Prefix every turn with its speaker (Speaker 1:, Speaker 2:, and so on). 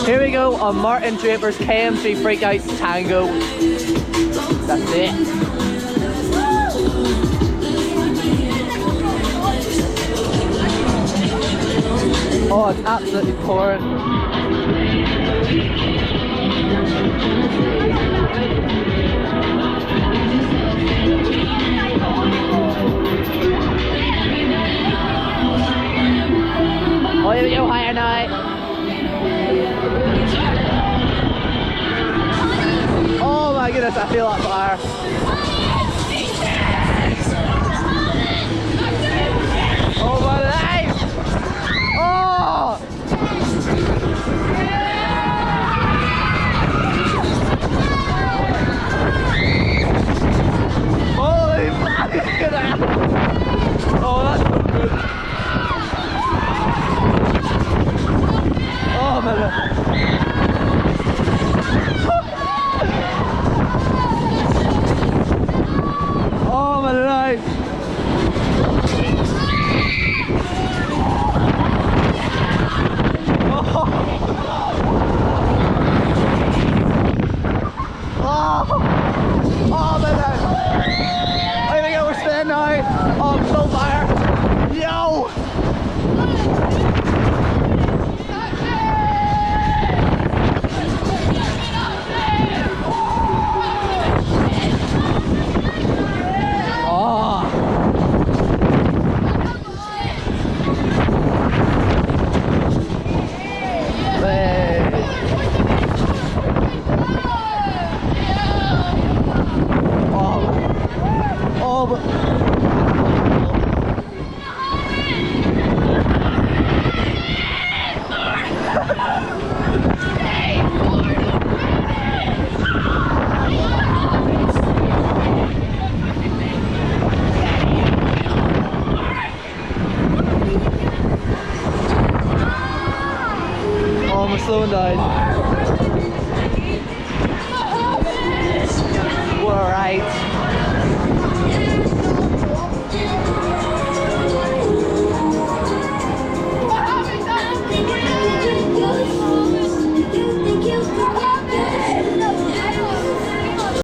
Speaker 1: Here we go on Martin Draper's KMG Freak Out Tango. That's it. Oh, it's absolutely pouring. Oh, here we go, higher now. Oh my goodness, I feel that fire. Oh my life! Oh! Holy fuck! Oh, that's so good. Oh man. Oh my life. Oh my life. I think we're spinning now. Oh, I'm so fire. Yo! Slowing down.